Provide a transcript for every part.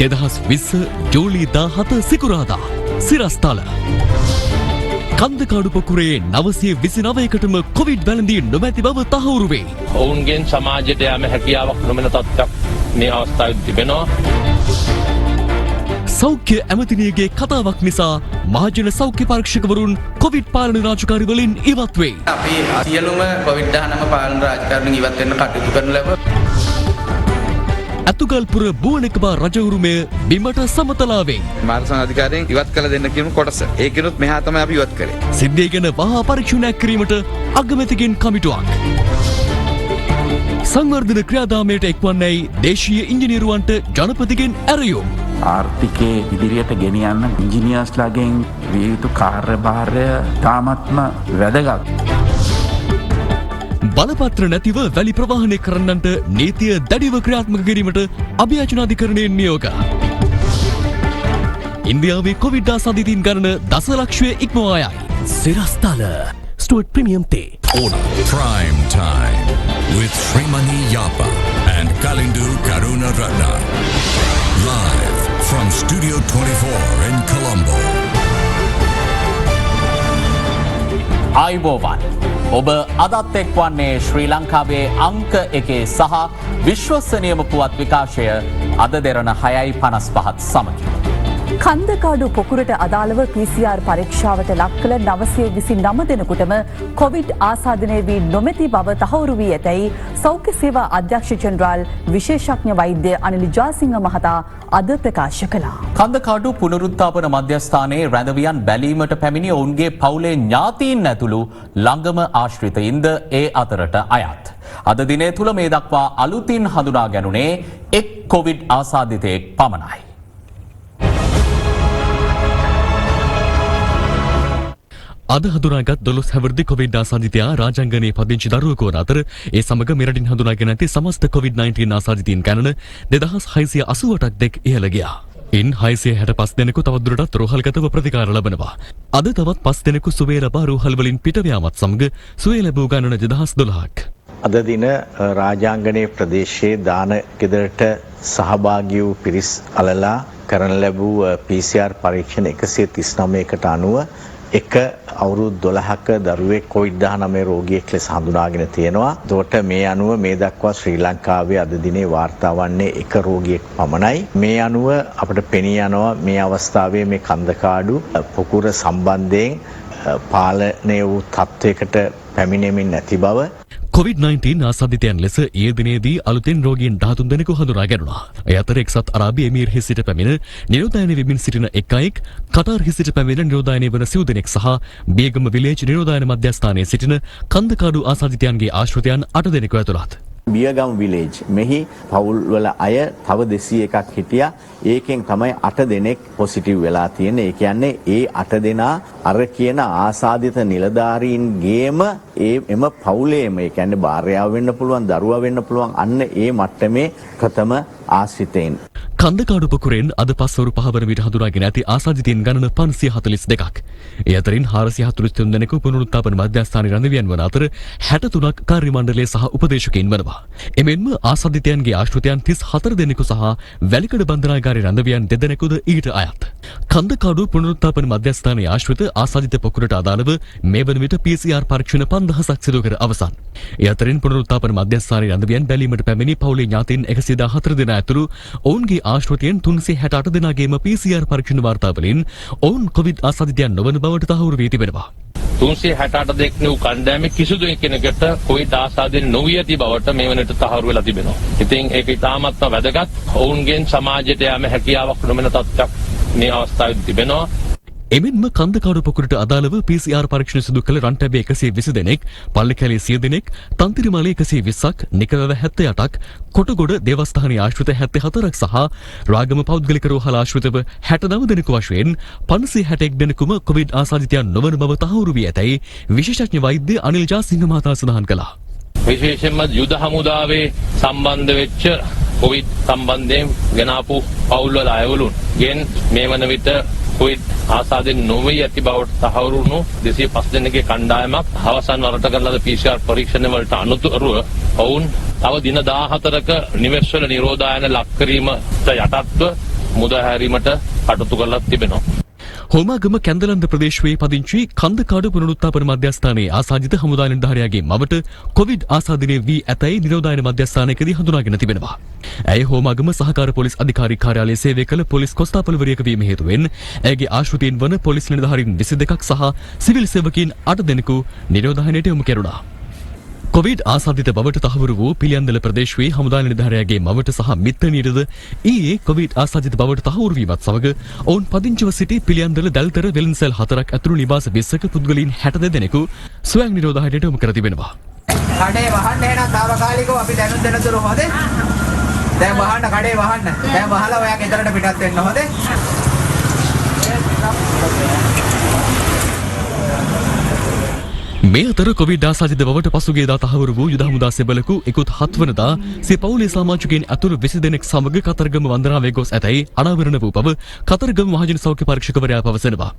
2020 ජූලි 17 සිකුරාදා සිරස්තල කන්දකාඩු පොකුරේ 929කටම කොවිඩ් වැළඳී නොමැති බව තහවුරු වේ. ඔවුන්ගෙන් සමාජයට යෑම හැකියාවක් නොමැන තත්ත්වයක් මේ අවස්ථාවේ තිබෙනවා. සෞඛ්‍ය ඇමතිනියගේ කතාවක් නිසා මහජන සෞඛ්‍ය පරීක්ෂකවරුන් කොවිඩ් පාලන රාජකාරි වලින් ඉවත් වේ. අපි සියලුම කොවිඩ්-19 පාලන රාජකාරියෙන් ඉවත් වෙන්න කටයුතු කරන ලැබ. අතුගල්පුර බුවනකබා රජවරුමය බිමට සමතලාවේ මාර්ග අධිකාරියෙන් ඉවත් කළ දෙන්න කියන කොටස. ඒකිනුත් මෙහා තමයි අපි ඉවත් කරේ. සිද්ධිය ගැන වහා පරීක්ෂණයක් කිරීමට අගමැතිගෙන් කමිටුවක්. සංවර්ධන ක්‍රියාදාමයට එක්වන්නයි දේශීය ඉංජිනේරුවන්ට ජනපතිගෙන් ඇරයුම්. ආර්ථිකය ඉදිරියට ගෙනියන්න ඉංජිනියර්ස්ලාගෙන් විය යුතු කාර්යභාරය තාමත්ම වැදගත්. බලපත්‍ර නැතිව වැලි ප්‍රවාහනය කරන්නන්ට නීතිය දැඩිව ක්‍රියාත්මක කිරීමට අභියාචනාධිකරණයෙන් නියෝග. ඉන්දියාවේ කොවිඩ් ආසාදිතයින් ගණන දසලක්ෂය ඉක්මවා යයි. සිරස්තල ස්ටුවර්ට් ප්‍රීමියම් තේ on prime time with Srimani Yapa and Kalindu Karunaratna live from Studio 24 in Colombo. ආයුබෝවන් ඔබ අදත් එක්වන්නේ ශ්‍රී ලංකාවේ අංක 1 සහ විශ්වසනීයම පුවත් විකාශය අද දෙරණ 6:55 සමගින්. කන්දකාඩු පොකුරට අදාළව PCR පරීක්ෂාවට ලක් කළ 929 දෙනෙකුටම කොවිඩ් ආසාදනය වී නොමැති බව තහවුරු වී ඇතැයි සෞඛ්‍ය සේවා අධ්‍යක්ෂ ජෙනරාල් විශේෂඥ වෛද්‍ය අනිල් ජාසිංහ මහතා අද ප්‍රකාශ කළා. කන්දකාඩු පුනරුත්ථාපන මධ්‍යස්ථානයේ රැඳවියන් බැලීමට පැමිණි ඔවුන්ගේ පවුලේ ඥාතීන් ඇතුළු ළඟම ආශ්‍රිතයින්ද ඒ අතරට අයත්. අද දිනය තුළ මේ දක්වා අලුතින් හඳුනා ගැනුනේ එක් කොවිඩ් ආසාදිතයෙක් පමණයි. අද හඳුනාගත් 12 හැවිරිදි කොවිඩ් ආසාදිතයා රාජාංගනයේ පදිංචි දරුවෙකු වන අතර ඒ සමග මෙරටින් හඳුනාගෙන ඇති සමස්ත කොවිඩ්-19 ආසාදිතයින් ගණන 2688ක් දෙක් ඉහළ ගියා. ඉන් 665 දෙනෙකු තවදුරටත් රෝහල්ගතව ප්‍රතිකාර ලබනවා. අද තවත් 5 දෙනෙකු සුවය ලබා රෝහල් වලින් පිට යාමත් සමග සුවය ලැබූ ගණන 2012ක්. අද දින රාජාංගනයේ ප්‍රදේශයේ දාන ගෙදරට සහභාගී වූ පිරිස් අලලා කරන ලැබූ PCR පරීක්ෂණ 139කට අනුව එක අවුරුදු 12ක දරුවෙක් COVID-19 රෝගියෙක් ලෙස හඳුනාගෙන තියෙනවා. එතකොට මේ අනුව මේ දක්වා ශ්‍රී ලංකාවේ අද දිනේ වාර්තා වන්නේ එක රෝගියෙක් පමණයි. මේ අනුව අපිට පෙනී යනවා මේ අවස්ථාවේ මේ කන්දකාඩු පොකුර සම්බන්ධයෙන් පාලනය වූ තත්වයකට පැමිණෙමින් නැති බව. COVID-19 ආසාදිතයන් ලෙස ඊයේ දිනේදී අලුතෙන් රෝගීන් 13 දෙනෙකු හඳුනා ගැනුණා. ඒ අතර එක්සත් අරාබි එමිරෙහි සිට පැමිණ නිරෝධායන වෙමින් සිටින එක් අයෙක්, කතාරෙහි සිට පැමිණ නිරෝධායන වන සිව් දෙනෙක් සහ බේගම විලේජ් නිරෝධායන මධ්‍යස්ථානයේ සිටින කන්දකාඩු ආසාදිතයන්ගේ ආශ්‍රිතයන් 8 දෙනෙකු ඇතුළත්. බියගම් විලේජ් මෙහි පවුල් වල අය තව 201ක් හිටියා. ඒකෙන් තමයි 8 දෙනෙක් පොසිටිව් වෙලා තියෙන්නේ. ඒ කියන්නේ ඒ 8 දෙනා අර කියන ආසාදිත නිලධාරීන්ගේම එම පවුලේම, ඒ කියන්නේ භාර්යාව වෙන්න පුළුවන්, දරුවා වෙන්න පුළුවන්, අන්න ඒ මට්ටමේ ප්‍රථම ආශ්‍රිතයින්. කන්දකාඩු පොකුරෙන් අද පස්වරු 5 වන විට හඳුනාගෙන ඇති ආසාදිතයින් ගණන 542ක්. ඒ අතරින් 443 දෙනෙකු පුනරුත්ථාපන මධ්‍යස්ථානයේ රැඳවියන් වන අතර 63ක් කාර්ය මණ්ඩලයේ සහ උපදේශකයින් වනවා. එමෙන්ම ආසාදිතයන්ගේ ආශ්‍රිතයන් 34 දෙනෙකු සහ වැලිකඩ බන්ධනාගාරයේ රැඳවියන් 2 දෙනෙකුද ඊට අයත්. කන්දකාඩු පුනරුත්ථාපන මධ්‍යස්ථානයේ ආශ්‍රිත ආසාදිත පොකුරට අදාළව මේ වන විට PCR පරීක්ෂණ 5000ක් සිදු කර අවසන්. ඒ අතරින් පුනරුත්ථාපන මධ්‍යස්ථානයේ රැඳවියන් බැලීමට පැමිණි පවුලේ ඥාතීන් 114 දෙනා ඇතුළු ඔවුන්ගේ ආශ්‍රිතයන් 368 දෙනාගේම PCR පරීක්ෂණ වාර්තාවලින් ඔවුන් කොවිඩ් ආසාදිතයන් නොවන බවට තහවුරු වී තිබෙනවා. 368 දෙනෙක් වූ කණ්ඩායමේ කිසිදු කෙනෙකුට කොවිඩ් ආසාදනය නොවිය ඇති බවට මේ වෙනට තහවුරු වෙලා තිබෙනවා. ඉතින් ඒක ඉතාමත්ම වැදගත්. ඔවුන්ගෙන් සමාජයට යෑම හැකියාවක් නොමැන තත්ත්වයක් මේ අවස්ථාවේ තිබෙනවා. එමෙන්ම කන්දකාඩු පොකුරට අදාළව PCR පරීක්ෂණ සිදු කළ රන්ටැබේ 120 දෙනෙක්, පල්ලිකැලේ 100 දෙනෙක්, තන්තිරිමාලේ 120ක්, නිකවැව 78ක්, කොටගොඩ දේවස්ථානයේ ආශ්‍රිත 74ක් සහ රාගම පෞද්ගලික රෝහල ආශ්‍රිතව 69 දෙනෙකු වශයෙන් 561 දෙනෙකුම කොවිඩ් ආසාදිතයන් නොවන බව තහවුරු වී ඇතැයි විශේෂඥ වෛද්‍ය අනිල් ජාසිංහ මහතා සඳහන් කළා. විශේෂයෙන්ම යුද හමුදාවේ සම්බන්ධ වෙච්ච කොවිඩ් සම්බන්ධයෙන් ගෙනාපු පවුල් වල අයවලුන් ගෙන් මේ වන විට කොවිඩ් ආසාදෙන් නොවේ ඇති බවට තහවුරු වුණු 205 දෙනෙකුගේ කණ්ඩායමක් අවසන් වරට කරන ලද PCR පරීක්ෂණ වලට අනුතුරුව ඔවුන් තව දින 14ක නිවෙස්වල නිරෝධායන ලක් කිරීමට යටත්ව මුදා හැරීමට කටයුතු කරලා තිබෙනවා. හෝමාගම කැන්දලන්ද ප්‍රදේශයේ පදිංචි කන්දකාඩු පුනරුත්ථාපන මධ්‍යස්ථානයේ ආසාදිත හමුදා නිලධාරියාගේ මවට කොවිඩ් ආසාදනය වී ඇතැයි නිරෝධායන මධ්‍යස්ථානයකදී හඳුනාගෙන තිබෙනවා. ඇය හෝමාගම සහකාර පොලිස් අධිකාරී කාර්යාලයේ සේවය කළ පොලිස් කොස්තාපල්වරියක වීම හේතුවෙන් ඇයගේ ආශ්‍රිතයින් වන පොලිස් නිලධාරීන් 22ක් සහ සිවිල් සේවකීන් 8 දෙනෙකු නිරෝධායනයට යොමු කෙරුණා. කොවිඩ් ආසාදිත බවට තහවුරු වූ පිළියන්දල ප්‍රදේශයේ හමුදා නිලධාරියාගේ මවට සහ මිත්තණියටද ඊයේ කොවිඩ් ආසාදිත බවට තහවුරු වීමත් සමග ඔවුන් පදිංචිව සිටි පිළියන්දල දැල්තර වෙළඳසැල් 4ක් ඇතුළු නිවාස 20ක පුද්ගලයන් 62 දෙනෙකු ස්වයං නිරෝධායනයට යොමු කර තිබෙනවා. කඩේ වහන්න එන తాවකාලිකව අපි දැනුම් දෙන තුරු හොදේ. දැන් වහන්න කඩේ වහන්න. දැන් වහලා ඔයා ගෙදරට පිටත් වෙන්න හොදේ. මේ අතර කොවිඩ් ආසාදිත බවට පසුගියදා තහවුරු වූ යුද හමුදා සෙබළකු ඉකුත් 7 වනදා සිය පවුලේ සමාජිකයින් ඇතුළු 20 දෙනෙක් සමග කතරගම වන්දනාවේ ගොස් ඇතැයි අනාවරණ වූ බව කතරගම මහජන සෞඛ්‍ය පරීක්ෂකවරයා පවසනවා.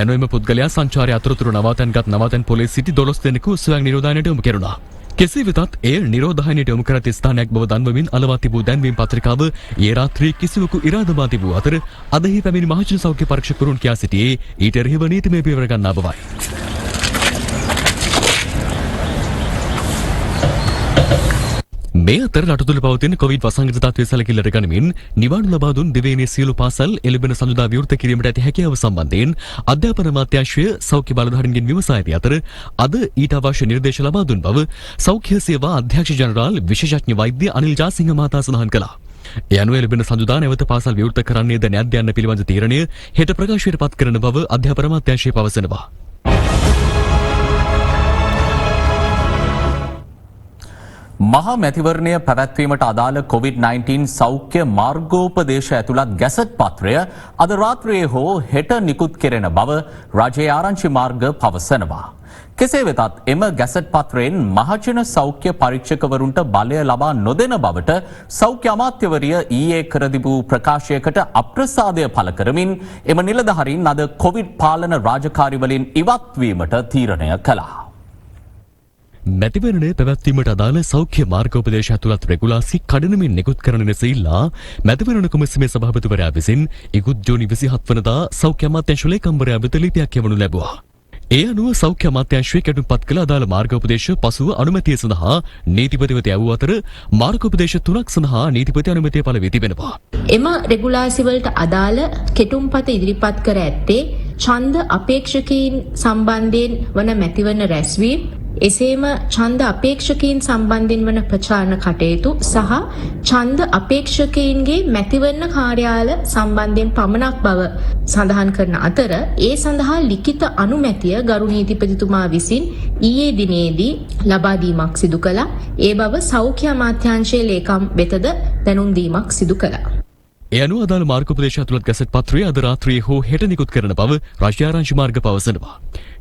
යනුවෙම පුද්ගලයා සංචාරය අතරතුර නවාතැන්ගත් නවාතැන් පොලේ සිටි 12 දෙනෙකු ස්වයං නිරෝධායනයට යොමු කෙරුණා. කෙසේ වෙතත් එය නිරෝධායනයට යොමු කර ඇති ස්ථානයක් බව දන්වමින් අලවා තිබූ දැන්වීම් පත්‍රිකාව ඊයේ රාත්‍රියේ කිසිවෙකු ඉරාදමා තිබූ අතර අදහි පැමිණි මහජන සෞඛ්‍ය පරීක්ෂකවරුන් කියා සිටියේ ඊට එරෙහිව නීතිමය පියවර ගන්නා බවයි. මේ අතර රට තුළ පවතින කොවිඩ් වසංගත තත්ත්වය සැලකිල්ලට ගනිමින් නිවාඩු ලබා දුන් දිවයිනේ සියලු පාසල් එළඹෙන සඳුදා විවෘත කිරීමට ඇති හැකියාව සම්බන්ධයෙන් අධ්‍යාපන අමාත්‍යාංශය සෞඛ්‍ය බලධාරීන්ගෙන් විමසා ඇති අතර අද ඊට අවශ්‍ය නිර්දේශ ලබා දුන් බව සෞඛ්‍ය සේවා අධ්‍යක්ෂ ජනරාල් විශේෂඥ වෛද්‍ය අනිල් ජාසිංහ මහතා සඳහන් කළා. ඒ අනුව එළඹෙන සඳුදා නැවත පාසල් විවෘත කරන්නේද නැද්ද යන්න පිළිබඳ තීරණය හෙට ප්‍රකාශයට පත් කරන බව අධ්‍යාපන අමාත්‍යාංශය පවසනවා. මහා මැතිවරණය පැවැත්වීමට අදාළ COVID-19 සෞඛ්‍ය මාර්ගෝපදේශ ඇතුළත් ගැසට් පත්‍රය අද රාත්‍රියේ හෝ හෙට නිකුත් කෙරෙන බව රජයේ ආරංචි මාර්ග පවසනවා. කෙසේ වෙතත් එම ගැසට් පත්‍රයෙන් මහජන සෞඛ්‍ය පරීක්ෂකවරුන්ට බලය ලබා නොදෙන බවට සෞඛ්‍ය අමාත්‍යවරිය ඊයේ කර තිබූ ප්‍රකාශයකට අප්‍රසාදය පළ කරමින් එම නිලධාරීන් අද කොවිඩ් පාලන රාජකාරිවලින් ඉවත්වීමට තීරණය කළා. මැතිවරණය පැවැත්වීමට අදාළ සෞඛ්‍ය මාර්ගෝපදේශ ඇතුළත් රෙගුලාසි කඩනමින් නිකුත් කරන ලෙස ඉල්ලා මැතිවරණ කොමිසමේ සභාපතිවරයා විසින් ඉකුත් ජූනි 27 වනදා සෞඛ්‍ය අමාත්‍යාංශ ලේකම්වරයා වෙත ලිපියක් යවනු ලැබුවා. ඒ අනුව සෞඛ්‍ය අමාත්‍යාංශයේ කැටුම්පත් කළ අදාළ මාර්ගෝපදේශ පසුව අනුමැතිය සඳහා නීතිපතිවරයා යවූ අතර මාර්ගෝපදේශ 3ක් සඳහා නීතිපති අනුමැතිය පළ වී තිබෙනවා. එම රෙගුලාසි වලට අදාළ කෙටුම්පත ඉදිරිපත් කර ඇත්තේ ඡන්ද අපේක්ෂකයින් සම්බන්ධයෙන් වන මැතිවරණ රැස්වීම, එසේම ඡන්ද අපේක්ෂකයින් සම්බන්ධයෙන් වන ප්‍රචාරණ කටයුතු සහ ඡන්ද අපේක්ෂකයින්ගේ මැතිවරණ කාර්යාල සම්බන්ධයෙන් පමණක් බව සඳහන් කරන අතර ඒ සඳහා ලිඛිත අනුමැතිය ගරු නීතිපතිතුමා විසින් ඊයේ දිනේදී ලබා දීමක් සිදු කළා. ඒ බව සෞඛ්‍ය අමාත්‍යාංශයේ ලේකම් වෙතද දැනුම් දීමක් සිදු කළා. ඒ අනුව අදාළ මාර්ගෝපදේශ ඇතුළත් ගැසට් පත්‍රය අද රාත්‍රියේ හෝ හෙට නිකුත් කරන බව රාජ්‍ය ආරංචි මාර්ග පවසනවා.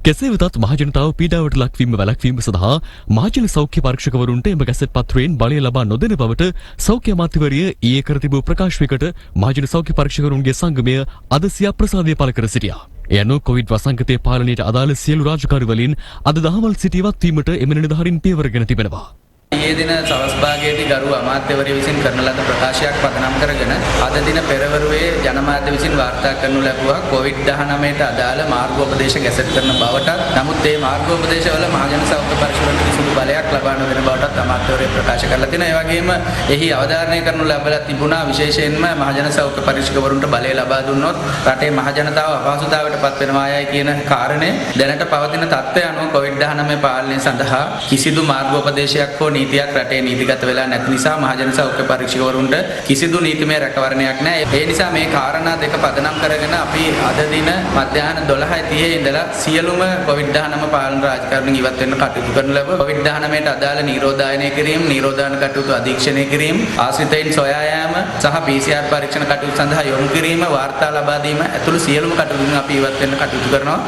කෙසේ වෙතත් මහජනතාව පීඩාවට ලක්වීම වැළැක්වීම සඳහා මහජන සෞඛ්‍ය පරීක්ෂකවරුන්ට එම ගැසට් පත්‍රයෙන් බලය ලබා නොදෙන බවට සෞඛ්‍ය අමාත්‍යවරිය ඊයේ කර තිබූ ප්‍රකාශයකට මහජන සෞඛ්‍ය පරීක්ෂකවරුන්ගේ සංගමය අද සිය අප්‍රසාදය පළ කර සිටියා. ඒ අනුව කොවිඩ් වසංගතයේ පාලනයට අදාළ සියලු රාජකාරි වලින් අද දහවල් සිට ඉවත් වීමට එම නිලධාරීන් පියවරගෙන තිබෙනවා. ඊයේ දින සවස් භාගයේදී ගරු අමාත්‍යවරිය විසින් කරන ලද ප්‍රකාශයක් පදනම් කරගෙන අද දින පෙරවරුවේ ජනමාධ්‍ය විසින් වාර්තා කරනු ලැබුවා COVID-19ට අදාළ මාර්ගෝපදේශ ගැසට් කරන බවටත්, නමුත් මේ මාර්ගෝපදේශවල මහජන සෞඛ්‍ය පරීක්ෂකවරුන්ට කිසිදු බලයක් ලබා නොදෙන බවටත් අමාත්‍යවරිය ප්‍රකාශ කරලා තිනවා. ඒ වගේම එහි අවධාරණය කරනු ලැබලා තිබුණා විශේෂයෙන්ම මහජන සෞඛ්‍ය පරීක්ෂකවරුන්ට බලය ලබා දුන්නොත් රටේ මහජනතාව අපහසුතාවයට පත් වෙනවා යයි කියන කාරණය දැනට පවතින තත්ත්වය අනුව COVID-19 පාලනය සඳහා කිසිදු මාර්ගෝපදේශයක් හෝ නීතියක් රටේ නීතිගත වෙලා නැති නිසා මහජන සෞඛ්‍ය පරීක්ෂකවරුන්ට කිසිදු නීතිමය රැකවරණයක් නැහැ. ඒ නිසා මේ කාරණා දෙක පදනම් කරගෙන අපි අද දින මධ්‍යහන 12:30 ඉඳලා සියලුම COVID-19 පාලන රාජකාරණින් ඉවත් වෙන්න කටයුතු කරන ලැබ COVID-19ට අදාළ නිරෝධායනය කිරීම, නිරෝධායන කටයුතු අධීක්ෂණය කිරීම, ආශ්‍රිතයින් සොයා යාම සහ PCR පරීක්ෂණ කටයුතු සඳහා යොමු කිරීම, වාර්තා ලබා දීම ඇතුළු සියලුම කටයුතු අපි ඉවත් වෙන්න කටයුතු කරනවා.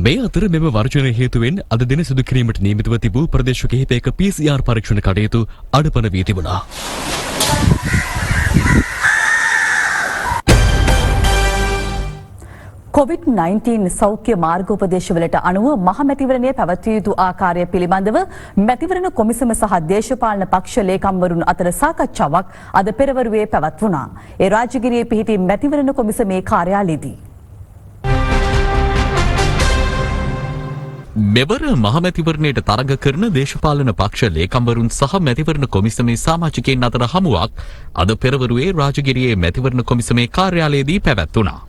මේ අතර මෙම වර්ජනය හේතුවෙන් අද දින සිදු කිරීමට නියමිතව තිබූ ප්‍රදේශ කිහිපයක PCR පරීක්ෂණ කටයුතු අඩපණ වී තිබුණා. COVID-19 සෞඛ්‍ය මාර්ගෝපදේශවලට අනුව මහමැතිවරණය පැවැත්විය යුතු ආකාරය පිළිබඳව මැතිවරණ කොමිසම සහ දේශපාලන පක්ෂ ලේකම්වරුන් අතර සාකච්ඡාවක් අද පෙරවරුවේ පැවැත්වුණා. ඒ රාජගිරියේ පිහිටි මැතිවරණ කොමිසමේ කාර්යාලයේදී මෙවර මහමැතිවරණයට තරඟ කරන දේශපාලන පක්ෂ ලේකම්වරුන් සහ මැතිවරණ කොමිසමේ සමාජිකයින් අතර හමුවක් අද පෙරවරුවේ රාජගිරියේ මැතිවරණ කොමිසමේ කාර්යාලයේදී පැවැත්වුණා.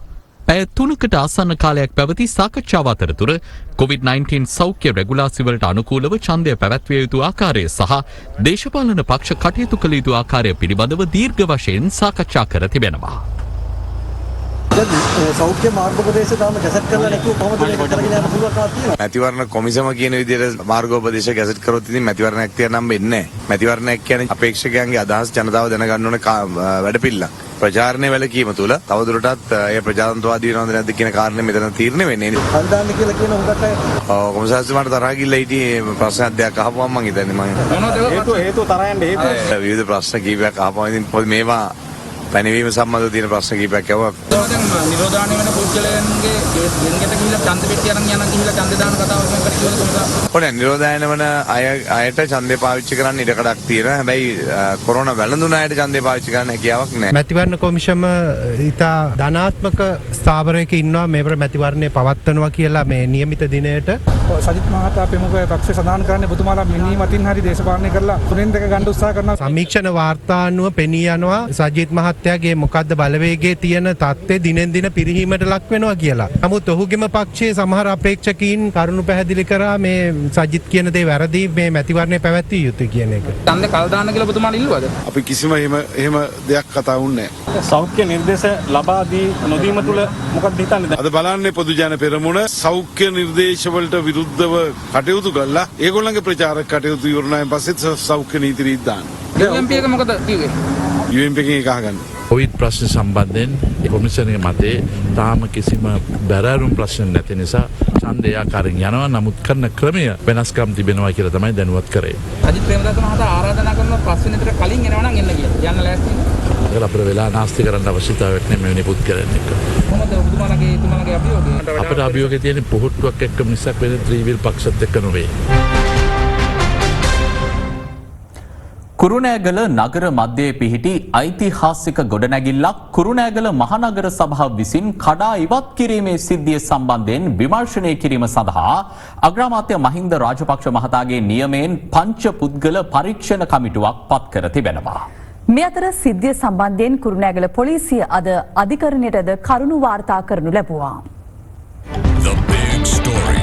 පැය 3කට ආසන්න කාලයක් පැවති සාකච්ඡාව අතරතුර COVID-19 සෞඛ්‍ය රෙගුලාසිවලට අනුකූලව ඡන්දය පැවැත්විය යුතු ආකාරය සහ දේශපාලන පක්ෂ කටයුතු කළ යුතු ආකාරය පිළිබඳව දීර්ඝ වශයෙන් සාකච්ඡා කර තිබෙනවා. සෞඛ්‍ය මාර්ගෝපදේශ තාම ගැසට් කරලා නැතුව කොහොමද මේක කරගෙන යන්න පුළුවන්කමක් තියෙනවා. මැතිවරණ කොමිසම කියන විදිහට මාර්ගෝපදේශ ගැසට් කරොත් ඉතින් මැතිවරණයක් තියන්න නම් වෙන්නේ නැහැ. මැතිවරණයක් කියන්නේ අපේක්ෂකයන්ගේ අදහස් ජනතාව දැනගන්න ඕන වැඩපිළිවෙලක්. ප්‍රචාරණය වැළකීම තුළ තවදුරටත් ඒ ප්‍රජාතන්ත්‍රවාදී වෙනවද නැද්ද කියන කාරණේ මෙතන තීරණය වෙන්නේ. හල්දාන්න කියලා කියන හොඳට කොමසාරිස්තුමාට තරහ ගිල්ල හිටියේ ප්‍රශ්නයක් දෙයක් අහපුවම මං හිතන්නේ මම හේතුව තරහ යන්න හේතුව විවිධ ප්‍රශ්න කීපයක් අහපුවම ඉතින් මොකද මේවා පැනවීම සම්බන්ධව තියෙන ප්‍රශ්න කීපයක් යවුවා. දැන් නිරෝධානය වෙන පුද්ගලයන්ගේ ගෙන්ගෙට ගිහිල්ලා ඡන්ද පෙට්ටිය අරන් යන ගිහිල්ලා ඡන්ද දාන කතාවක් මම කරේ කියලා. ඔනේ නිරෝධායන වන අයට ඡන්දේ පාවිච්චි කරන්න ඉඩකඩක් තියෙනවා. හැබැයි කොරෝනා වැළඳුන අයට ඡන්දේ පාවිච්චි කරන්න හැකියාවක් නැහැ. මැතිවරණ කොමිෂම ඉතා ධනාත්මක ස්ථාවරයක ඉන්නවා මේවර මැතිවරණය පවත්වනවා කියලා මේ නියමිත දිනයට. සජිත් මහතා ප්‍රමුඛ පක්ෂ සඳහන් කරන්නේ ඔබතුමාලා මිනී මතින් හරි දේශපාලනය කරලා තුනෙන් දෙක ගන්න උත්සාහ කරනවා. සමීක්ෂණ වාර්තා අනුව පෙනී යනවා සජිත් මහත්තයාගේ මොකද්ද බලවේගයේ තියෙන තත්ත්වය දිනෙන් දින පිරිහීමට ලක් වෙනවා කියලා. නමුත් ඔහුගේම පක්ෂයේ සමහර අපේක්ෂකීන් කරුණු පැහැදිලි කරා මේ සජිත් කියන දේ වැරදි මේ මැතිවරණය පැවැත්විය යුතුයි කියන එක. ඡන්දේ කල් දාන්න කියලා ඔබතුමාලා ඉල්ලුවද? අපි කිසිම එහෙම දෙයක් කතා වුණේ නැහැ. සෞඛ්‍ය නිර්දේශ ලබා දී නොදීම තුල මොකක්ද හිතන්නේ? අද බලන්නේ පොදු ජන පෙරමුණ සෞඛ්‍ය නිර්දේශ වලට විරුද්ධව කටයුතු කළා. ඒගොල්ලන්ගේ ප්‍රචාරක කටයුතු ඉවරනායින් පස්සේ සෞඛ්‍ය නීති රීත් දාන්න. UMP එක මොකද කිව්වේ? UMP එකෙන් එක අහගන්න. කොවිඩ් ප්‍රශ්න සම්බන්ධයෙන් කොමිසමේ මතේ තාම කිසිම බැරෑරුම් ප්‍රශ්න නැති නිසා ඡන්දය ආකාරයෙන් යනවා. නමුත් කරන ක්‍රමය වෙනස්කම් තිබෙනවා කියලා තමයි දැනුවත් කරේ. අජිත් ප්‍රේමදාස මහතා ආරාධනා කරන ප්‍රශ්නෙට කලින් එනවා නම් එන්න කියලා. යන්න ලෑස්තිද? ඒක අපේ වෙලා නාස්ති කරන්න අවශ්‍යතාවයක් නැහැ මෙවැනි පුද්ගලයන් එක්ක. කොහොමද ඔබතුමාලගේ අභියෝගය? අපේ අභියෝගය තියෙන්නේ පොහොට්ටුවක් එක්ක මිසක් වෙන ත්‍රිවිල් පක්ෂත් එක්ක නෙවෙයි. කුරුණෑගල නගර මධ්‍යයේ පිහිටි ඓතිහාසික ගොඩනැගිල්ලක් කුරුණෑගල මහනගර සභාව විසින් කඩා ඉවත් කිරීමේ සිද්ධිය සම්බන්ධයෙන් විමර්ශනය කිරීම සඳහා අග්‍රාමාත්‍ය මහින්ද රාජපක්ෂ මහතාගේ නියමයෙන් පංච පුද්ගල පරීක්ෂණ කමිටුවක් පත් කර තිබෙනවා. මේ අතර සිද්ධිය සම්බන්ධයෙන් කුරුණෑගල පොලිසිය අද අධිකරණයටද කරුණු වාර්තා කරනු ලැබුවා. The big story.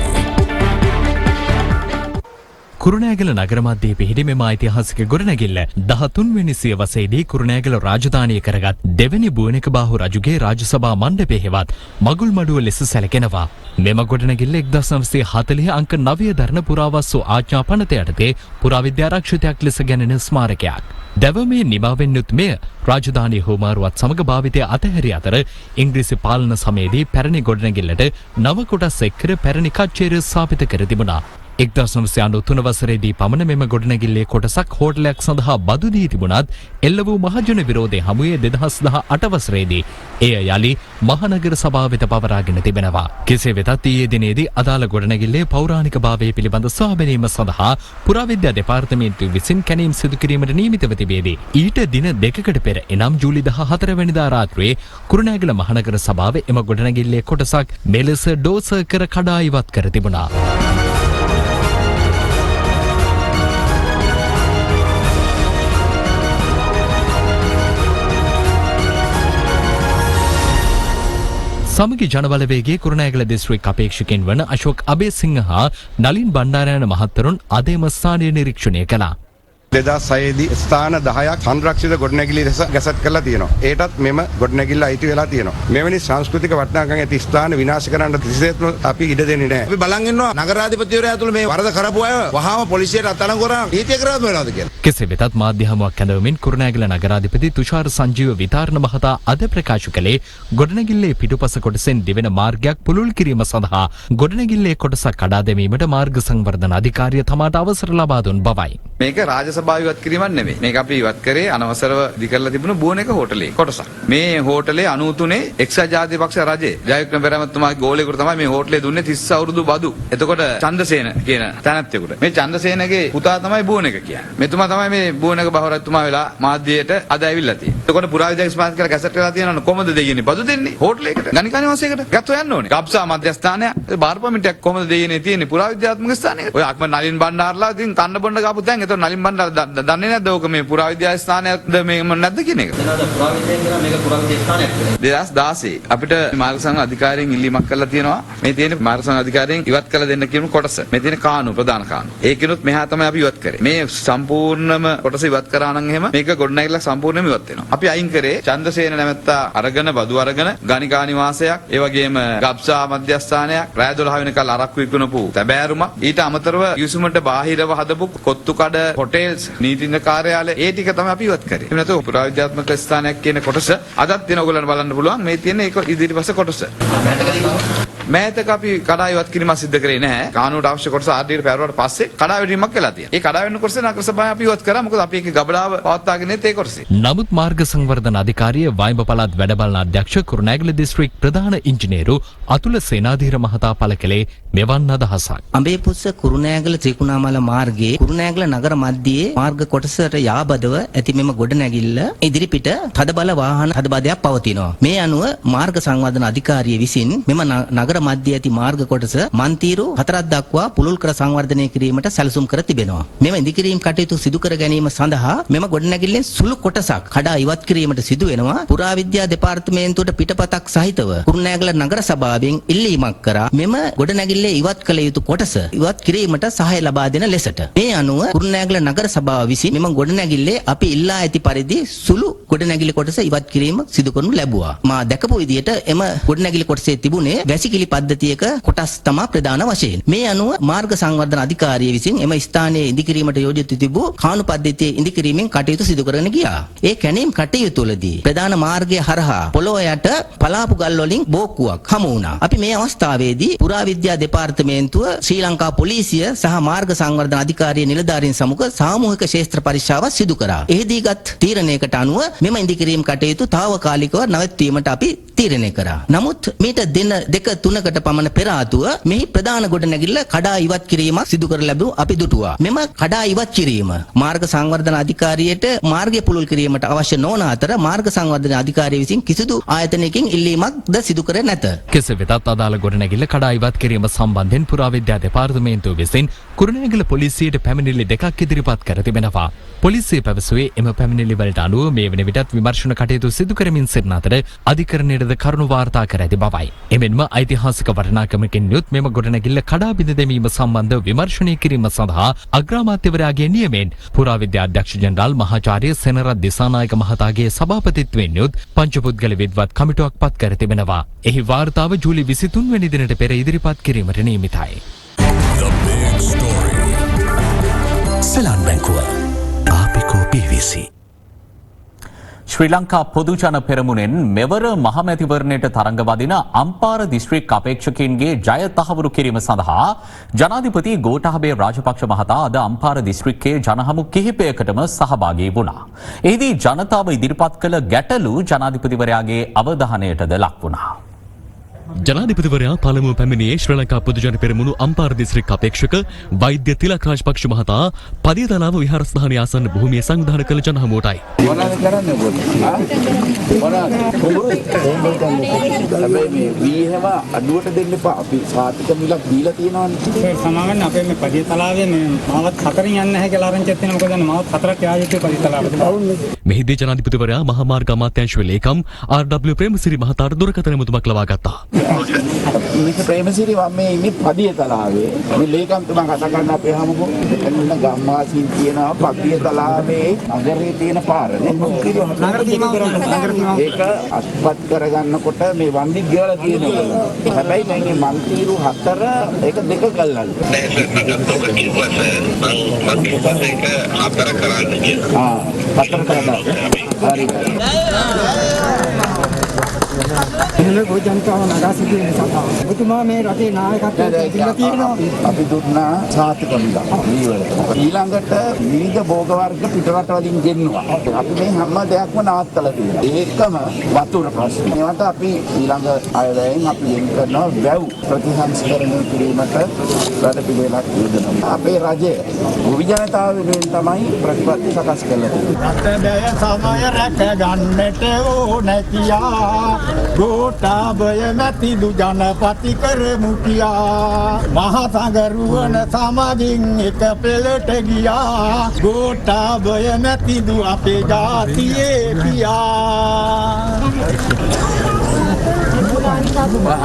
කුරුණෑගල නගර මධ්‍යයේ පිහිටි මෙම ඓතිහාසික ගොඩනැගිල්ල 13 වෙනි සියවසේදී කුරුණෑගල රාජධානිය කරගත් දෙවැනි බුවනක බාහු රජුගේ රාජසභා මණ්ඩපය හෙවත් මගුල් මඩුව ලෙස සැලකෙනවා. මෙම ගොඩනැගිල්ල 1940 අංක 9 දරන පුරාවස්තු ආඥා පනත යටතේ පුරාවිද්‍යාරක්ෂිතයක් ලෙස ගැනෙන ස්මාරකයක්. දැවමේ නිමාවෙන් යුත් මෙය රාජධානී හෝමාරුවත් සමග භාවිතය අතහැරි අතර ඉංග්‍රීසි පාලන සමයේදී පැරණි ගොඩනැගිල්ලට නව කොටස් එක් කර පැරණි කච්චේරිය ස්ථාපිත කර තිබුණා. 1993 වසරේදී පමණ මෙම ගොඩනැගිල්ලේ කොටසක් හෝටලයක් සඳහා බදු දී තිබුණත් එල්ල වූ මහජන විරෝධය හමුවේ 2018 වසරේදී එය යලි මහනගර සභාව වෙත පවරාගෙන තිබෙනවා. කෙසේ වෙතත් ඊයේ දිනේදී අදාළ ගොඩනැගිල්ලේ පෞරාණික භාවය පිළිබඳ සොයා බැලීම සඳහා පුරාවිද්‍යා දෙපාර්තමේන්තුව විසින් කැණීම් සිදු කිරීමට නියමිතව තිබේදී ඊට දින දෙකකට පෙර එනම් ජූලි 14 වෙනිදා රාත්‍රියේ කුරුණෑගල මහනගර සභාව එම ගොඩනැගිල්ලේ කොටසක් මෙලෙස ඩෝසර් කර කඩා ඉවත් කර තිබුණා. සමගි ජනබලවේගයේ කුරුණෑගල දිස්ත්‍රික් අපේක්ෂකයන් වන අශෝක් අබේසිංහ හා නලින් බණ්ඩාරයන මහත්තරුන් අද එම ස්ථානය නිරීක්ෂණය කළා. 2006 දී ස්ථාන 10ක් සංරක්ෂිත ගොඩනැගිලි ලෙස ගැසට් කරලා තියෙනවා. ඒටත් මෙම ගොඩනැගිල්ල අයිති වෙලා තියෙනවා. මෙවැනි සංස්කෘතික වටිනාකම් ඇති ස්ථාන විනාශ කරන්න කිසිසේත්ම අපි ඉඩ දෙන්නේ නැහැ. අපි බලන් ඉන්නවා නගරාධිපතිවරයා ඇතුළු මේ වරද කරපු අය වහාම පොලිසියට අත්අඩංගු කරා නීතිය ක්‍රියාත්මක වෙනවද කියලා. කෙසේ වෙතත් මාධ්‍ය හමුවක් කැඳවමින් කුරුණෑගල නගරාධිපති තුෂාර සංජීව විතාරණ මහතා අද ප්‍රකාශ කළේ ගොඩනැගිල්ලේ පිටුපස කොටසෙන් දිවෙන මාර්ගයක් පුළුල් කිරීම සඳහා ගොඩනැගිල්ලේ කොටසක් කඩා දැමීමට මාර්ග සංවර්ධන අධිකාරිය තමාට අවසර ලබා දුන් බවයි. මේක රාජසභාව සභාව ඉවත් කිරීමක් නෙමෙයි. මේක අපි ඉවත් කරේ අනවසරව ඉදිකරලා තිබුණු බෝනක හෝටලේ කොටසක්. මේ හෝටලේ 93 එක්සත් ජාතික පක්ෂ රජේ ජයවික්‍රම පෙරමතුමාගේ ගෝලයකට තමයි මේ හෝටලේ දුන්නේ 30 අවුරුදු බදු. එතකොට චන්දසේන කියන තැනැත්තෙකුට. මේ චන්දසේනගේ පුතා තමයි බෝනක කියන්නේ. මෙතුමා තමයි මේ බෝනක බහවරතුමා වෙලා මාධ්‍යයට අද ඇවිල්ලා තියෙන්නේ. එතකොට පුරාවිද්‍යා ස්මාරක කියලා කැසට් එකලා තියෙනවනේ කොහොමද දෙයියනේ බදු දෙන්නේ? හෝටලයකට ගණිකා නිවාසයකට ගත්තෝ යන්න ඕනේ. ගබ්සා මධ්‍යස්ථානය බාර් පමිටයක් කොහොමද දෙයියනේ තියෙන්නේ පුරාවිද්‍යාත්මක ස්ථානයකට. ඔය අක්ම නලින් බණ්ඩාරලා ඉතින් කන්න බොන්න ගාපු තැන්. එතකොට නලින් බණ්ඩාර දන්නේ නැද්ද ඕක මේ පුරාවිද්‍යා ස්ථානයක්ද මේ නැද්ද කියන එක? 2016 අපිට මාර්ග සංඝ අධිකාරියෙන් ඉල්ලීමක් කරලා තියෙනවා. මේ තියෙන මාර්ග සංඝ අධිකාරියෙන් ඉවත් කළ දෙන්න කියන කොටස. මේ තියෙන කානු ප්‍රධාන කානු. ඒකිනුත් මෙහා තමයි අපි ඉවත් කරේ. මේ සම්පූර්ණම කොටස ඉවත් කරා නම් එහෙම මේක ගොඩනැගිල්ලක් සම්පූර්ණයෙන්ම ඉවත් වෙනවා. අපි අයින් කරේ චන්දසේන නැමැත්තා අරගෙන බදු අරගෙන ගණිකා නිවාසයක්, ඒ වගේම ගබ්සා මධ්‍යස්ථානයක්, රාය 12 වෙනකල් අරක්කු විකුණපු තැබෑරුමක්, ඊට අමතරව යුසුමට බාහිරව හදපු කොත්තු කඩ, හොටෙල්ස්, නීතිඥ කාර්යාලය ඒ ටික තමයි අපි ඉවත් කරේ. එහෙම නැත්නම් පුරාවිද්‍යාත්මක ස්ථානයක් කියන කොටස අදත් තියෙන ඔයගොල්ලන්ට බලන්න පුළුවන්. මේ තියෙන ඒක ඉදිරිපස කොටස. මෑතක අපි කඩා ඉවත් කිරීමක් සිදු කරේ නැහැ. කානූනට අවශ්‍ය කොටස ආර්ඩීට පැවරුවාට පස්සේ කඩා වැටීමක් වෙලා තියෙනවා. ඒ කඩා වැටෙන කොටස නගර සභාවේ අපි ඉවත් කරා. මොකද අපි ඒකේ ගබඩාව පවත්වාගෙන ඉන්නේ ඒ කොටසේ. නමුත් මාර්ග සංවර්ධන අධිකාරිය වයිඹ පළාත් වැඩබලන අධ්‍යක්ෂ කුරුණෑගල දිස්ත්‍රික් ප්‍රධාන ඉංජිනේරු අතුල සේනාධීර මහතා පළ කළේ මෙවන් අදහසක්. අඹේපුස්ස කුරුණෑගල ත්‍රිකුණාමල මාර්ගයේ කුරුණෑගල නගර මැදයේ මාර්ග කොටසට යාබදව ඇති මෙම ගොඩනැගිල්ල ඉදිරිපිට තදබල වාහන තදබදයක් පවතිනවා. මේ අනුව මාර්ග සංවර්ධන අධිකාරිය විසින් මෙම නගර මැදයේ ඇති මාර්ග කොටස මන්තිරු 4ක් දක්වා පුළුල් කර සංවර්ධනය කිරීමට සැලසුම් කර තිබෙනවා. මෙම ඉදිකිරීම කටයුතු සිදු කර ගැනීම සඳහා මෙම ගොඩනැගිල්ලෙන් සුළු කොටසක් කඩා ඉවත් කිරීමට සිදු වෙනවා. පුරාවිද්‍යා දෙපාර්තමේන්තුවට පිටපතක් සහිතව කුරුණෑගල නගර සභාවෙන් ඉල්ලීමක් කරා මෙම ගොඩනැගිල්ලේ ඉවත් කළ යුතු කොටස ඉවත් කිරීමට සහාය ලබා දෙන ලෙසට. මේ අනුව කුරුණෑගල නගර සභාව විසින් මෙම ගොඩනැගිල්ලේ අපි ඉල්ලා ඇති පරිදි සුළු ගොඩනැගිලි කොටස ඉවත් කිරීම සිදු කරනු ලැබුවා. මා දැකපු විදිහට එම ගොඩනැගිලි කොටසේ තිබුණේ වැසිකිලි පද්ධතියක කොටස් තමා ප්‍රධාන වශයෙන්. මේ අනුව මාර්ග සංවර්ධන අධිකාරිය විසින් එම ස්ථානයේ ඉදිකිරීමට යෝජිත තිබූ කානු පද්ධතියේ ඉදිකිරීමෙන් කටයුතු සිදු කරගෙන ගියා. ඒ කැණීම් කටයුතුවලදී ප්‍රධාන මාර්ගය හරහා පොළොව යට පලාපු ගල් වලින් බෝක්කුවක් හමු වුණා. අපි මේ අවස්ථාවේදී පුරාවිද්‍යා දෙපාර්තමේන්තුව, ශ්‍රී ලංකා පොලිසිය සහ මාර්ග සංවර්ධන අධිකාරිය නිලධාරීන් සමග සාමූහික ශේෂ්ත්‍ර පරීක්ෂාවක් සිදු කරා. එහිදීගත් තීරණයකට අනුව මෙම ඉදිකිරීම කටයුතු తాවකාලිකව නැවැත්වීමට අපි තීරණය කරා. නමුත් මීට දින දෙක තුනකට පමණ පෙර ආතුව මෙහි ප්‍රධාන ගොඩනැගිල්ල කඩා ඉවත් කිරීමක් සිදු කර ලැබු අපි දුටුවා. මෙම කඩා ඉවත් කිරීම මාර්ග සංවර්ධන අධිකාරියට මාර්ගය පුළුල් කිරීමට අවශ්‍ය නොවන අතර මාර්ග සංවර්ධන අධිකාරිය විසින් කිසිදු ආයතනයකින් ඉල්ලීමක්ද සිදු කර නැත. කෙසේ වෙතත් අදාළ ගොඩනැගිල්ල කඩා ඉවත් කිරීම සම්බන්ධයෙන් පුරාවිද්‍යා දෙපාර්තමේන්තුව විසින් කුරුණෑගල පොලිසියට පැමිණිලි දෙකක් ඉදිරිපත් කර තිබෙනවා. පොලිසිය පැවසුවේ එම පැමිණිලි වලට අනුව මේ වන විටත් විමර්ශන කටයුතු සිදු කරමින් සිටින අතර අධිකරණයටද කරුණු වාර්තා කර ඇති බවයි. එමෙන්ම ඓතිහාසික වටිනාකමකින් යුත් මෙම ගොඩනැගිල්ල කඩා බිඳ දැමීම සම්බන්ධ විමර්ශනය කිරීම සඳහා අග්‍රාමාත්‍යවරයාගේ නියමෙන් පුරාවිද්‍යා අධ්‍යක්ෂ ජෙනරාල් මහාචාර්ය සෙනරත් දිසානායක මහතාගේ සභාපතිත්වයෙන් යුත් පංචපුද්ගල විද්වත් කමිටුවක් පත් කර තිබෙනවා. එහි වාර්තාව ජූලි 23 වෙනි දිනට පෙර ඉදිරිපත් කිරීමට නියමිතයි. The big story. සලාන් බැංකුව ආපිකෝ PVC. ශ්‍රී ලංකා පොදුජන පෙරමුණෙන් මෙවර මහමැතිවරණයට තරඟ වදින අම්පාර දිස්ත්‍රික් අපේක්ෂකයින්ගේ ජය තහවුරු කිරීම සඳහා ජනාධිපති ගෝඨාභය රාජපක්ෂ මහතා අද අම්පාර දිස්ත්‍රික්කයේ ජනහමු කිහිපයකටම සහභාගී වුණා. එහිදී ජනතාව ඉදිරිපත් කළ ගැටලු ජනාධිපතිවරයාගේ අවධානයටද ලක් වුණා. ජනාධිපතිවරයා පළමුව පැමිණියේ ශ්‍රී ලංකා පොදුජන පෙරමුණු අම්පාර දිස්ත්‍රික් අපේක්ෂක වෛද්‍ය තිලක් රාජපක්ෂ මහතා පදියතලාව විහාරස්ථානයේ ආසන්න භූමිය සංවිධානය කළ ජනහමුවටයි. මොනවද කරන්නේ වීහෙම අඩුවට දෙන්න එපා. අපි සාතික මිලක් දීලා තියෙනවානේ. ඒ සමාවෙන්න අපේ මේ පදියතලාවේ මේ මාවත් 4න් යන්න නැහැ කියලා ආරංචියක් තියෙනවා. මොකද මාවත් 4ක් යායුත්තේ පදියතලාවට. මෙහිදී ජනාධිපතිවරයා මහා මාර්ග අමාත්‍යාංශ ලේකම් ආර්.ඩබ්ලිව් ප්‍රේමසිරි මහතාට දුරකථන මුතුමක් ලබා ගත්තා. මේක ප්‍රේමසිරි මම මේ ඉන්නේ පදියතලාවේ. මේ ලේකම්තුමා කතා කරන අපේ හැමෝම එන්න ගම්මාසීන් කියනවා පදියතලාවේ නගරේ තියෙන පාරනේ. ඒක අත්පත් කරගන්නකොට මේ වන්දි ගෙවලා තියෙනවා. හැබැයි මේ මන්තිරු 4 ඒක දෙක ගල්ලන්න. හරි. එහෙම ගොවි ජනතාව නගා සිටින සඳහා ඔබතුමා මේ රටේ නායකත්වය දීලා තියෙනවා. අපි දුන්නා සාතික මිලක් ඊවලට. ඊළඟට විවිධ භෝග වර්ග පිටරට වලින් ගෙන්නවා. අපි මේ හැම දෙයක්ම නවත්තලා තියෙනවා. ඒකම වතුර ප්‍රශ්න. ඒවට අපි ඊළඟ අයවැයෙන් අපි ලින්ක් කරනවා වැව් ප්‍රතිසංස්කරණය කිරීමට වැඩ පිළිවෙලක් යොදනවා. අපේ රජය ගොවි ජනතාව වෙනුවෙන් තමයි ප්‍රතිපත්ති සකස් කරලා තියෙන්නේ. රටබය සමය රැක ගන්නට ඕන කියා ගෝඨාභය නැතිදු ජනපති කරමු කියා මහා සංගරුවන සමගින් එක පෙළට ගියා ගෝඨාභය නැතිදු අපේ ජාතියේ පියා.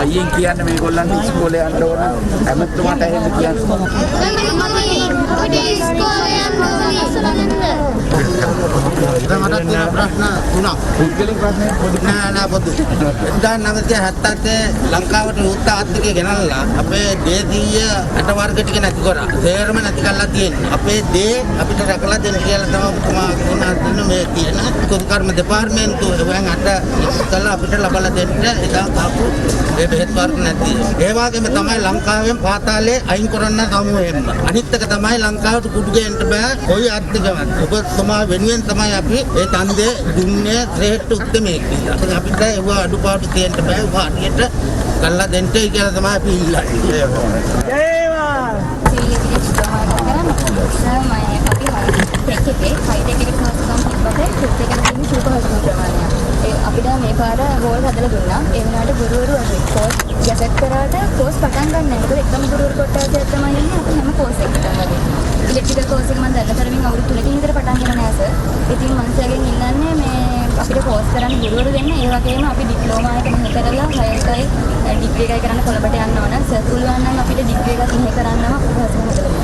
අයියෙන් කියන්න මේගොල්ලන්ට ඉස්කෝලේ යන්න ඕන හැමතුමාට එහෙම කියන්න. මට ප්‍රශ්න තුනක්. පුද්ගලික ප්‍රශ්න පොඩි නෑ පොදු. 1977 ලංකාවට උත්ත ආර්ථිකය ගෙනල්ලා අපේ දේශීය අට වර්ග ටික නැති කරා. තේරම නැති කරලා තියෙනවා. අපේ දේ අපිට රැකලා දෙන්න කියලා තමයි ඔබතුමා කියන මේ කියන කෘෂිකර්ම දෙපාර්තමේන්තුව වෙන් අට කළා අපිට ලබලා දෙන්න එදා කාපු ඒ බෙහෙත් වර්ග නැති. ඒ වගේම තමයි ලංකාවෙන් පාතාලේ අයින් කරන්න සමුහෙන්න. අනිත් එක තමයි ලංකාවට කුඩු ගේන්න බෑ කොයි ආර්ථිකවත්. ඔබතුමා වෙනුවෙන් තමයි අපි ඒ ඡන්දේ දුන්නේ ශ්‍රේෂ්ඨ උත්මයෙක් කියලා. අපිට ඒව අඩුපාඩු තියෙන්න බෑ. ඒව හරියට කළා දෙන්න කියලා තමයි අපි ඉල්ලන්නේ. අපිට මේ පාර ගෝල් හදලා දුන්නා. ඒ වුණාට ගුරුවරු කෝස් ගැසට් කරාට කෝස් පටන් ගන්න නැහැ. මොකද එකම ගුරුවරු කොටසක් තමයි ඉන්නේ. අපි හැම කෝස් එකකටම වගේ. ඉලෙක්ට්‍රිකල් කෝස් එක මම දැන් තරමින් අවුරුදු 3කින් විතර පටන් ගන්න නෑ සර්. ඉතින් මංසයාගෙන් ඉල්ලන්නේ මේ අපිට කෝස් කරන්න ගුරුවරු දෙන්න. ඒ වගේම අපි ඩිප්ලෝමා එක මෙහෙ කරලා 6යි ඩිග්‍රී එකයි කරන්න කොළඹට යන්න ඕන. සර් පුළුවන් නම් අපිට ඩිග්‍රී එකක් මෙහෙ කරන්නම උපහසම හදලා.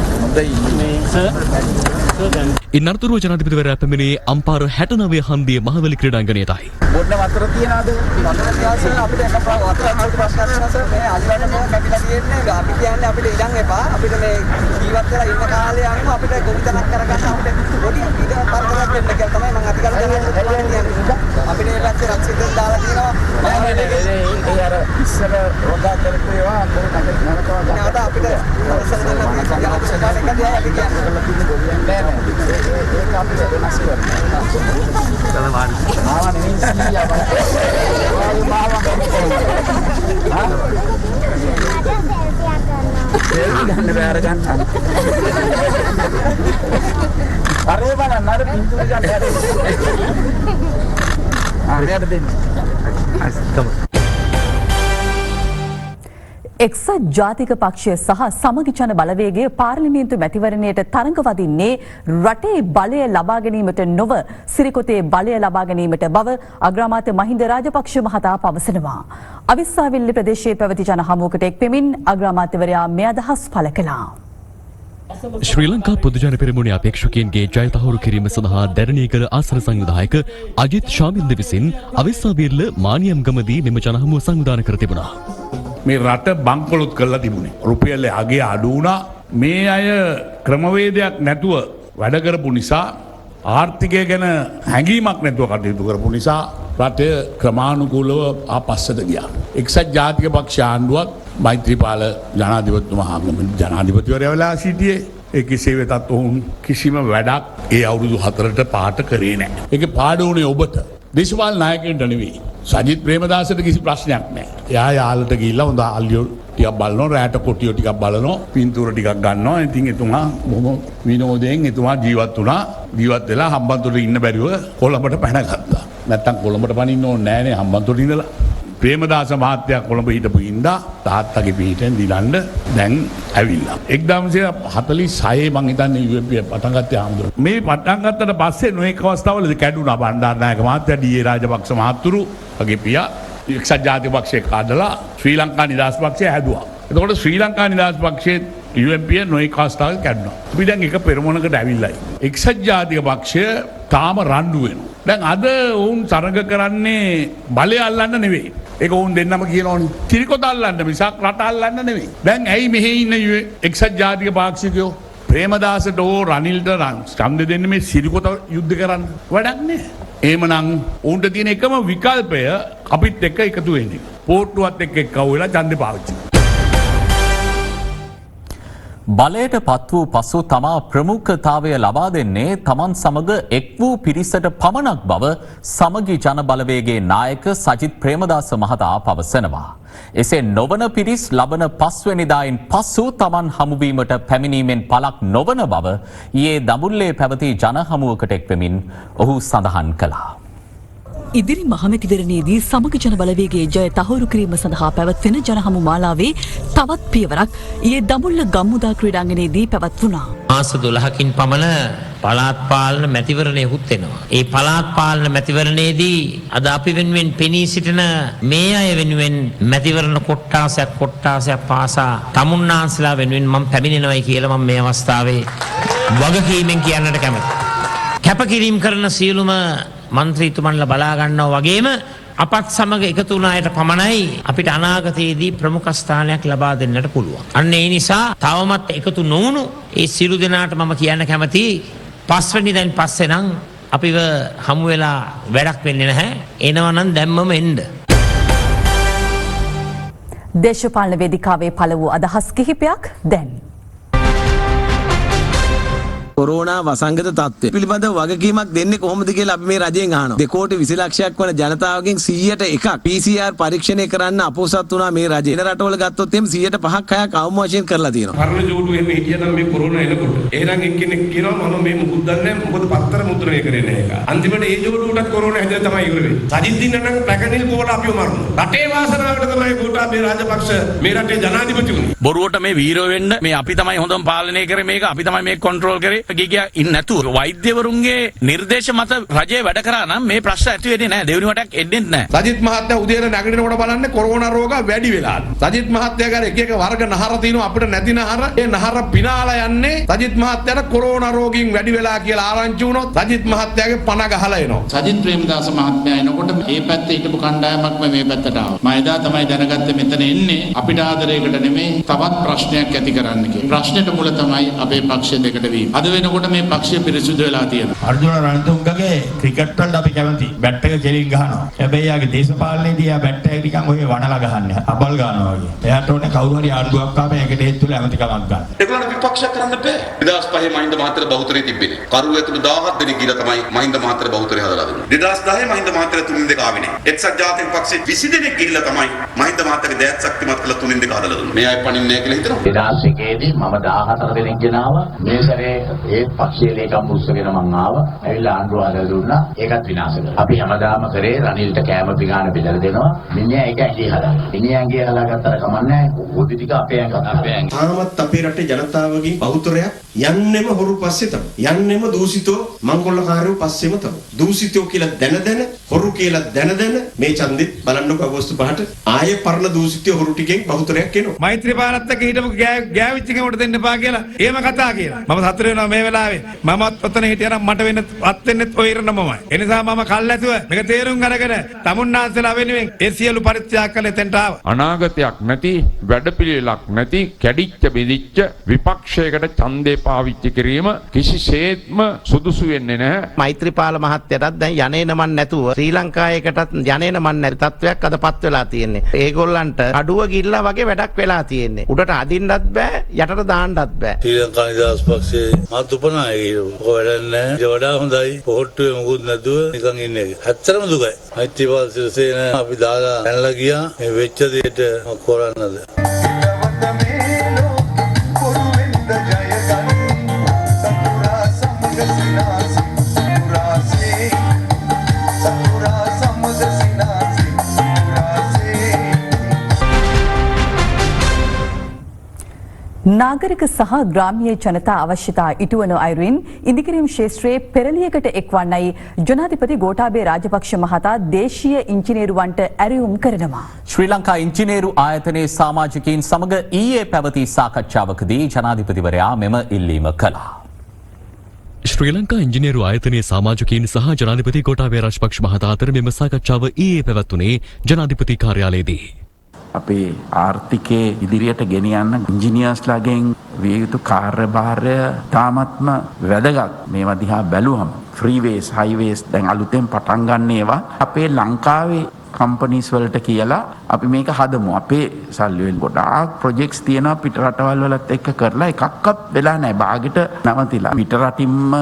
ඉන්නතුරු ජනාධිපතිවරයා පැමිණි අම්පාර 69 හන්දිය මහවැලි ක්‍රීඩාංගණයටයි. බොන්න වතුර තියනවාද? වතුර තියාසල අපිට එක වතුර අමාරු ප්‍රශ්නයක් නෑ සර්. මේ අලිවට මේ කැපිලා තියෙන්නේ. අපි කියන්නේ අපිට ඉඩම් එපා. අපිට මේ ජීවත් වෙලා ඉන්න කාලේ අනුව අපිට ගොවිතැනක් කරගන්න අපිට පොඩි ඉඩ පරතරයක් දෙන්න කියලා තමයි මම අධිකාර ජනතාවට කියන්නේ. අපිට මේ පැත්තේ රක්ෂිතෙන් දාලා තියෙනවා. ඒ අර ඉස්සර රෝගා කරපු ඒවා අපිට නරකව ගන්න. අපිට අවසර දෙන්න අපි කියන්නේ ඒක අපිට වෙනස් කරනවා. ආවා නෙමෙයි සීයා ගන්න බෑ අර ගන්න. අරේ බලන්න අර පින්තූර ගන්න හැරේ. ආරයට දෙන්න. අස්තම. එක්සත් ජාතික පක්ෂය සහ සමගි ජන බලවේගය පාර්ලිමේන්තු මැතිවරණයට තරඟ වදින්නේ රටේ බලය ලබා ගැනීමට නොව සිරිකොතේ බලය ලබා ගැනීමට බව අග්‍රාමාත්‍ය මහින්ද රාජපක්ෂ මහතා පවසනවා. අවිස්සාවිල්ල ප්‍රදේශයේ පැවති ජන හමුවකට එක්වෙමින් අග්‍රාමාත්‍යවරයා මේ අදහස් පළ කළා. ශ්‍රී ලංකා පොදුජන පෙරමුණේ අපේක්ෂකයන්ගේ ජය තහවුරු කිරීම සඳහා දැරණීකර ආසන සංවිධායක අජිත් ශාමින්ද විසින් අවිස්සාවිල්ල මානියම්ගමදී මෙම ජන හමුව සංවිධානය කර තිබුණා. මේ රට බංකොලොත් කරලා තිබුණේ. රුපියල් අගේ අඩු වුණා. මේ අය ක්‍රමවේදයක් නැතුව වැඩ කරපු නිසා ආර්ථිකය ගැන හැඟීමක් නැතුව කටයුතු කරපු නිසා රටය ක්‍රමානුකූලව ආපස්සට ගියා. එක්සත් ජාතික පක්ෂ ආණ්ඩුවක් මෛත්‍රීපාල ජනාධිපතිතුමා ජනාධිපතිවරයා වෙලා සිටියේ. ඒ කෙසේ වෙතත් ඔවුන් කිසිම වැඩක් ඒ අවුරුදු 4ට පාට කරේ නැහැ. ඒකේ පාඩු වුණේ ඔබට. දේශපාලන නායකයන්ට නෙවෙයි. සජිත් ප්‍රේමදාසට කිසි ප්‍රශ්නයක් නැහැ. එයා යාළට ගිහිල්ලා හොඳ අල්ලියෝ ටිකක් බලනවා, රැට කොටියෝ ටිකක් බලනවා, පින්තූර ටිකක් ගන්නවා. ඉතින් එතුමා බොහොම විනෝදයෙන් එතුමා ජීවත් වුණා. ජීවත් වෙලා හම්බන්තොට ඉන්න බැරිව කොළඹට පැනගත්තා. නැත්තම් කොළඹට පනින්න ඕනේ නෑනේ හම්බන්තොට ඉඳලා. ප්‍රේමදාස මහත්තයා කොළඹ හිටපු ඉඳා තාත්තගේ පිහිටෙන් දිලන්න දැන් ඇවිල්ලා. 1946 මං හිතන්නේ UMP පටන් ගත්තේ ආම්දුර. මේ පටන් ගත්තට පස්සේ නොඑක අවස්ථාවලදී කැඩුනා බණ්ඩාරනායක මහත්තයා ඩී.ඒ. රාජපක්ෂ මහතුරු වගේ පියා එක්සත් ජාතික පක්ෂයේ කාඩලා ශ්‍රී ලංකා නිදහස් පක්ෂය හැදුවා. එතකොට ශ්‍රී ලංකා නිදහස් පක්ෂයේ UMP නොඑක අවස්ථාවක කැඩුනා. අපි දැන් එක පෙරමුණකට ඇවිල්ලායි. එක්සත් ජාතික පක්ෂය තාම රණ්ඩු වෙනවා. දැන් අද වුන් තරඟ කරන්නේ බලය අල්ලන්න නෙවෙයි. ඒක වුන් දෙන්නම කියනෝනේ. තිරිකොත අල්ලන්න මිසක් රට අල්ලන්න නෙවෙයි. දැන් ඇයි මෙහෙ ඉන්න එක්සත් ජාතික පාක්ෂිකයෝ ප්‍රේමදාසට ඕ රනිල්ට ඡන්ද දෙන්න මේ සිරිකොත යුද්ධ කරන්න වැඩක් නෑ. එහෙමනම් උන්ට තියෙන එකම විකල්පය අපිත් එක්ක එකතු වෙන එක. පෝට්ටුවත් එක්ක එක්කව වෙලා ඡන්දේ පාවිච්චි කරනවා. බලයට පත් වූ පසු තමා ප්‍රමුඛතාවය ලබා දෙන්නේ තමන් සමග එක් වූ පිරිසට පමණක් බව සමගි ජන බලවේගයේ නායක සජිත් ප්‍රේමදාස මහතා පවසනවා. එසේ නොවන පිරිස් ලබන 5 වෙනිදායින් පසු තමන් හමුවීමට පැමිණීමෙන් පළක් නොවන බව ඊයේ දඹුල්ලේ පැවති ජන හමුවකට එක්වෙමින් ඔහු සඳහන් කළා. ඉදිරි මහමැතිවරණයේදී සමග ජන බලවේගයේ ජය තහවුරු කිරීම සඳහා පැවැත්වෙන ජනහමු මාලාවේ තවත් පියවරක් ඊයේ දඹුල්ල ගම්මුදා ක්‍රීඩාංගණයේදී පැවැත්වුණා. මාස 12කින් පමණ පළාත් පාලන මැතිවරණය හුත් වෙනවා. ඒ පළාත් පාලන මැතිවරණයේදී අද අපි වෙනුවෙන් පෙනී සිටින මේ අය වෙනුවෙන් මැතිවරණ කොට්ටාසයක් පාසා තමුන්නාන්සලා වෙනුවෙන් මම පැමිණෙනවයි කියලා මම මේ අවස්ථාවේ වගකීමෙන් කියන්නට කැමතියි. කැපකිරීම කරන සියලුම මන්ත්‍රීතුමන්ලා බලා ගන්නවා වගේම අපත් සමග එකතු වුණ අයට පමණයි අපිට අනාගතයේදී ප්‍රමුඛ ස්ථානයක් ලබා දෙන්නට පුළුවන්. අන්න ඒ නිසා තවමත් එකතු නොවුණු ඒ සියලු දෙනාට මම කියන්න කැමතියි 5 වෙනිදාන් පස්සේ නම් අපිව හමු වෙලා වැඩක් වෙන්නේ නැහැ. එනවා නම් දැම්මම එන්න. දේශපාලන වේදිකාවේ පළ වූ අදහස් කිහිපයක් දැන් කොරෝනා වසංගත තත්ත්වය පිළිබඳව වගකීමක් දෙන්නේ කොහොමද කියලා අපි මේ රජයෙන් අහනවා. 2 කෝටි 20 ලක්ෂයක් වන ජනතාවගෙන් 100ට එකක් PCR පරීක්ෂණය කරන්න අපොසත් වුණා මේ රජය. වෙන රටවල ගත්තොත් එම් 105ක් 6ක් අවම වශයෙන් කරලා තියෙනවා. පරණ ජෝඩු එහෙම හිටියනම් මේ කොරෝනා එනකොට එහෙනම් එක්කෙනෙක් කියනවා මම මේ මුකුත් දන්නේ නැහැ මොකද පත්තර මුද්‍රණය කරේ නැහැ එක. අන්තිමට ඒ ජෝඩුවටත් කොරෝනා හැදලා තමයි ඉවර වෙන්නේ. සජිත් දින්න නම් පැකනිල් පොවට අපිව මරනවා. රටේ වාසනාවට තමයි ගෝඨාභය රාජපක්ෂ මේ රටේ ජනාධිපති වුණේ. බොරුවට මේ වීරෝ වෙන්න මේ අපි තමයි හොඳම පාලනය කරේ මේක අපි තමයි මේක කන්ට්‍රෝල් කරේ ගිගියා ඉන්නේ නැතුව වෛද්‍යවරුන්ගේ නිර්දේශ මත රජය වැඩ කරා නම් මේ ප්‍රශ්න ඇති වෙන්නේ නැහැ. දෙවෙනි වටක් එන්නේ නැහැ. සජිත් මහත්තයා උදේට නැගිටිනකොට බලන්න කොරෝනා රෝග වැඩි වෙලා. සජිත් මහත්තයාගේ එක වර්ග නහර තියෙනවා අපිට නැති නහර. ඒ නහර පිනාලා යන්නේ සජිත් මහත්තයාට කොරෝනා රෝගීන් වැඩි වෙලා කියලා ආරංචි වුණොත් සජිත් මහත්තයාගේ පණ ගහලා එනවා. සජිත් ප්‍රේමදාස මහත්මයා එනකොට මේ පැත්තේ හිටපු කණ්ඩායමක්ම මේ පැත්තට ආවා. මම එදා තමයි දැනගත්තේ මෙතන එන්නේ අපිට ආදරයකට නෙමෙයි තවත් ප්‍රශ්නයක් ඇති කරන්න කියලා. ප්‍රශ්නෙට මුල තමයි අපේ පක්ෂ දෙකට වීම. අද වෙනකොට මේ පක්ෂය පිරිසුදු වෙලා තියෙනවා. අර්ජුන රණතුංගගේ ක්‍රිකට් වලට අපි කැමති. බැට් එක කෙලින් ගහනවා. හැබැයි යාගේ දේශපාලනයේදී යා බැට් එක නිකන් ඔය වනලා ගහන්නේ. අබල් ගන්නවා වගේ. එයාට ඕනේ කවුරු හරි ආණ්ඩුවක් ආවම ඒකට හේතු වෙලා ඇමතිකමක් ගන්න. ඒගොල්ලන්ට විපක්ෂ කරන්න බෑ. 2005 මහින්ද මහත්තයා බහුතරේ තිබ්බේ. කරුව ඇතුළු 17 දෙනෙක් ගිහලා තමයි මහින්ද මහත්තයා බහුතරේ හදලා දුන්නේ. 2010 මහින්ද මහත්තයා 3-2 ආවේ නෑ. එක්සත් ජාතික පක්ෂේ 20 දෙනෙක් ගිහලා තමයි මහින්ද මහත්තයාගේ දෑත් ශක්තිමත් කළ 3-2 හදලා දුන්නේ. මේ අය පණින්නේ නෑ කියලා හිතනවා. 2001 දී මම 14 දෙනෙක් ගෙනාවා. මේ සැරේ ඒ පක්ෂයේ ලේකම් පුස්තකගෙන මං ආවා. ඇවිල්ලා ආණ්ඩුව හදලා දුන්නා. ඒකත් විනාශ කළා. අපි හැමදාම කරේ රනිල්ට කෑම පිගාන බෙදලා දෙනවා. මිනිහා ඒක ඇඟේ හදා. මිනිහා ඇඟේ හදාගත්තට කමන්නේ උදි ටික අපේ ඇඟ. තාමත් අපේ රටේ ජනතාවගේ බහුතරයක් යන්නෙම හොරු පස්සේ තමයි. යන්නෙම දූෂිතෝ මංගොල්ලකාරයෝ පස්සේම තමයි. දූෂිතෝ කියලා දැන හොරු කියලා දැන මේ ඡන්දෙත් බලන්නකො අගෝස්තු 5ට ආයේ පරණ දූෂිතයෝ හොරු ටිකෙන් බහුතරයක් එනවා. මෛත්‍රීපාලත් එක්ක හිටපු ගෑවිච්ච කෙනෙකුට දෙන්න එපා කියලා. එහෙම කතා කියලා. මම සතුට වෙනවා මේ වෙලාවේ. මමත් ඔතන හිටියනම් මට වෙන්නත් වෙන්නෙත් ඔය ඉරණමමයි. ඒ නිසා මම කල්ැතුව මේක තේරුම් අරගෙන තමුන්නාන්සලා වෙනුවෙන් ඒ සියලු පරිත්‍යාග කළ එතෙන්ට ආවා. අනාගතයක් නැති වැඩපිළිවෙලක් නැති කැඩිච්ච බෙදිච්ච විපක්ෂයකට ඡන්දේ පාවිච්චි කිරීම කිසිසේත්ම සුදුසු වෙන්නේ නැහැ. මෛත්‍රීපාල මහත්තයාටත් දැන් යන්නේ නමන් නැතුව ශ්‍රී ලංකාවේකටත් යන්නේ නමන් නැති තත්වයක් අදපත් වෙලා තියෙන්නේ. ඒගොල්ලන්ට අඩුව ගිල්ලා වගේ වැඩක් වෙලා තියෙන්නේ. උඩට අදින්නත් බෑ යටට දාන්නත් බෑ. ශ්‍රී ලංකා නිදහස් පක්ෂයේ මාතුපනායකයෝ වැඩන්නේ ඊට වඩා හොඳයි පොහොට්ටුවේ මොකුත් නැතුව නිකන් ඉන්නේ. ඇත්තටම දුකයි. මෛත්‍රීපාල සිරිසේන අපි දාලා ඇනලා ගියා මේ වෙච්ච දෙයට කරන්නද. නාගරික සහ ග්‍රාමීය ජනතා අවශ්‍යතා ඉටුවන අයුරින් ඉදිකිරීම් ක්ෂේත්‍රයේ පෙරලියකට එක්වන්නයි ජනාධිපති ගෝඨාභය රාජපක්ෂ මහතා දේශීය ඉංජිනේරුවන්ට ඇරයුම් කරනවා. ශ්‍රී ලංකා ඉංජිනේරු ආයතනයේ සමාජිකයින් සමග ඊයේ පැවති සාකච්ඡාවකදී ජනාධිපතිවරයා මෙම ඉල්ලීම කළා. ශ්‍රී ලංකා ඉංජිනේරු ආයතනයේ සමාජිකයින් සහ ජනාධිපති ගෝඨාභය රාජපක්ෂ මහතා අතර මෙම සාකච්ඡාව ඊයේ පැවැත්වුණේ ජනාධිපති කාර්යාලයේදී. අපේ ආර්ථිකයේ ඉදිරියට ගෙනියන්න ඉංජිනියර්ස්ලාගෙන් විය යුතු කාර්යභාරය තාමත්ම වැදගත්. මේවා දිහා බැලුවම ෆ්‍රීවේස් හයිවේස් දැන් අලුතෙන් පටන් ගන්න ඒවා අපේ ලංකාවේ කම්පනීස් වලට කියලා අපි මේක හදමු. අපේ සල්ලි වලින් ගොඩාක් ප්‍රොජෙක්ට්ස් තියෙනවා පිට රටවල් වලත් එක්ක කරලා එකක්වත් වෙලා නැහැ. බාගෙට නැවතිලා. පිට රටින්ම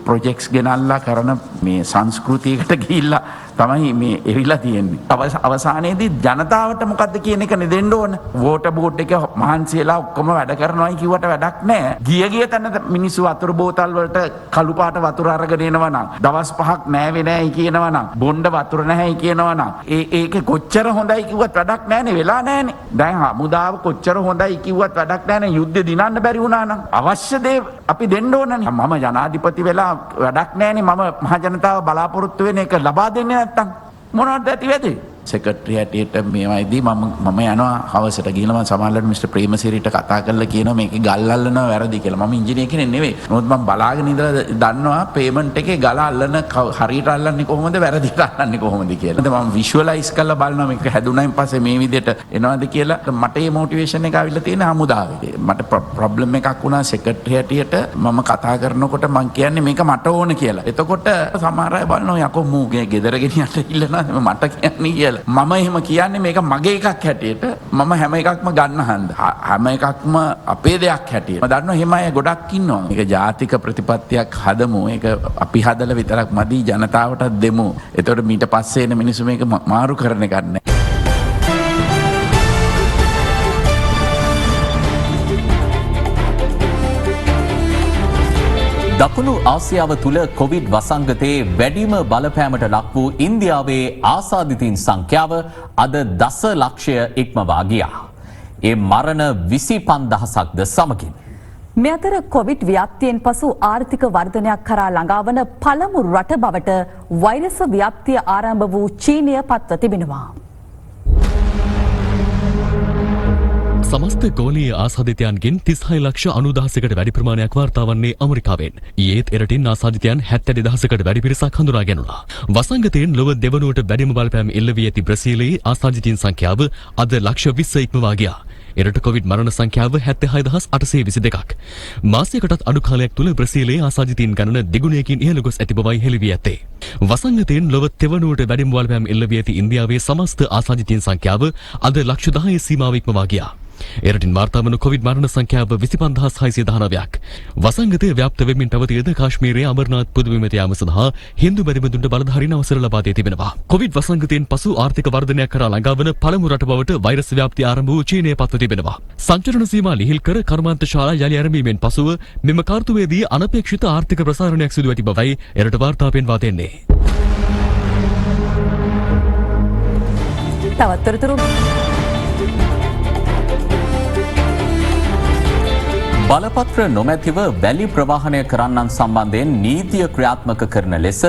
ප්‍රොජෙක්ට්ස් ගෙනල්ලා කරන මේ සංස්කෘතියකට ගිහිල්ලා තමයි මේ එරිලා තියෙන්නේ. අවසානයේදී ජනතාවට මොකද්ද කියන එක නෙදෙන්න ඕන. වෝටර් බෝඩ් එක මහන්සියලා ඔක්කොම වැඩ කරනවායි කිව්වට වැඩක් නැහැ. ගිය තැන මිනිස්සු වතුර බෝතල් වලට කළු පාට වතුර අරගෙන එනවා නම් දවස් 5ක් නෑවේ නෑයි කියනවා නම් බොණ්ඩ වතුර නැහැයි කියනවා නම් ඒක කොච්චර හොඳයි කිව්වත් වැඩක් නැහැනේ වෙලා නැහැනේ. දැන් හමුදාව කොච්චර හොඳයි කිව්වත් වැඩක් නැහැනේ යුද්ධ දිනන්න බැරි වුණා නම් අවශ්‍ය දේ අපි දෙන්න ඕනනේ. මම ජනාධිපති වෙලා වැඩක් නැහැනේ මම මහ ජනතාව බලාපොරොත්තු වෙන එක ලබා දෙන්නේ නැත්තම් මොනවද ඇති වෙන්නේ? සෙක්‍රටරියට්ට මේවයිදී මම යනවා හවසට ගිහලා මම සමහරවිට මිස්ටර් ප්‍රේමසිරිට කතා කරලා කියනවා මේකේ ගල් අල්ලනවා වැරදි කියලා. මම ඉංජිනේර කෙනෙක් නෙවෙයි. නමුත් මම බලාගෙන ඉඳලා දන්නවා පේමන්ට් එකේ ගල අල්ලන හරියට අල්ලන්නේ කොහොමද වැරදිට අල්ලන්නේ කොහොමද කියලා. මම විෂුවලයිස් කරලා බලනවා මේක හැදුනයින් පස්සේ මේ විදිහට එනවද කියලා. මට මේ මොටිවේෂන් එක ආවිල්ලා තියෙන හමුදාවේ. මට ප්‍රොබ්ලම් එකක් වුණා සෙක්‍රටරියට්ට මම කතා කරනකොට මම කියන්නේ මේක මට ඕන කියලා. එතකොට සමහර අය බලනවා යකෝ මූගේ ගෙදර ගෙනියන්න ඉල්ලනවා මට කියන්නේ කියලා. මම එහෙම කියන්නේ මේක මගේ එකක් හැටියට මම හැම එකක්ම ගන්න හන්ද හැම එකක්ම අපේ දෙයක් හැටියට මම දන්නවා එහෙම අය ගොඩක් ඉන්නවා. මේක ජාතික ප්‍රතිපත්තියක් හදමු. ඒක අපි හදලා විතරක් මදි ජනතාවටත් දෙමු. එතකොට ඊට පස්සේ එන මිනිස්සු මේක මාරු කරන එකක් නෑ. දකුණු ආසියාව තුළ කොවිඩ් වසංගතයේ වැඩිම බලපෑමට ලක් වූ ඉන්දියාවේ ආසාදිතයින් සංඛ්‍යාව අද දසලක්ෂය ඉක්මවා ගියා. ඒ මරණ 25,000ක්ද සමගින්. මේ අතර කොවිඩ් ව්‍යාප්තියෙන් පසු ආර්ථික වර්ධනයක් කරා ළඟාවන පළමු රට බවට වෛරස ව්‍යාප්තිය ආරම්භ වූ චීනය පත්ව තිබෙනවා. සමස්ත ගෝලීය ආසාදිතයන්ගෙන් 36,90,000කට වැඩි ප්‍රමාණයක් වාර්තා වන්නේ ඇමරිකාවෙන්. ඊයේත් එරටින් ආසාදිතයන් 72,000කට වැඩි පිරිසක් හඳුනා ගැනුණා. වසංගතයෙන් ලොව දෙවනුවට වැඩිම බලපෑම එල්ල වී ඇති බ්‍රසීලයේ ආසාදිතයින් සංඛ්‍යාව අද ලක්ෂ 20 ඉක්මවා ගියා. එරට කොවිඩ් මරණ සංඛ්‍යාව 76,822ක්. මාසයකටත් අඩු කාලයක් තුළ බ්‍රසීලයේ ආසාදිතයින් ගණන දෙගුණයකින් ඉහළ ගොස් ඇති බවයි හෙළි වී ඇත්තේ. වසංගතයෙන් ලොව තෙවනුවට වැඩිම බලපෑම එල්ල වී ඇති ඉන්දියාවේ සමස්ත ආසාදිතයින් සංඛ්‍යාව අද ලක්ෂ 10 සීමාව ඉක්මවා ගියා. එරටින් වාර්තා වන කොවිඩ් මරණ සංඛ්‍යාව 25,619ක්. වසංගතය ව්‍යාප්ත වෙමින් පැවතියද කාශ්මීරයේ අමරනාත් පුදබිමට යාම සඳහා හින්දු බැරිමදුන්ට බලධාරීන් අවසර ලබා දී තිබෙනවා. කොවිඩ් වසංගතයෙන් පසු ආර්ථික වර්ධනයක් කරා ළඟා වන පළමු රට බවට වෛරස් ව්‍යාප්තිය ආරම්භ වූ චීනය පත්ව තිබෙනවා. සංචරණ සීමා ලිහිල් කර කර්මාන්ත ශාලා යළි ආරම්භීමෙන් පසුව මෙම කාර්තුවේදී අනපේක්ෂිත ආර්ථික ප්‍රසාරණයක් සිදු ඇති බවයි එරට වාර්තා පෙන්වා දෙන්නේ. තවත් තොරතුරු බලපත්‍ර නොමැතිව වැලි ප්‍රවාහනය කරන්නන් සම්බන්ධයෙන් නීතිය ක්‍රියාත්මක කරන ලෙස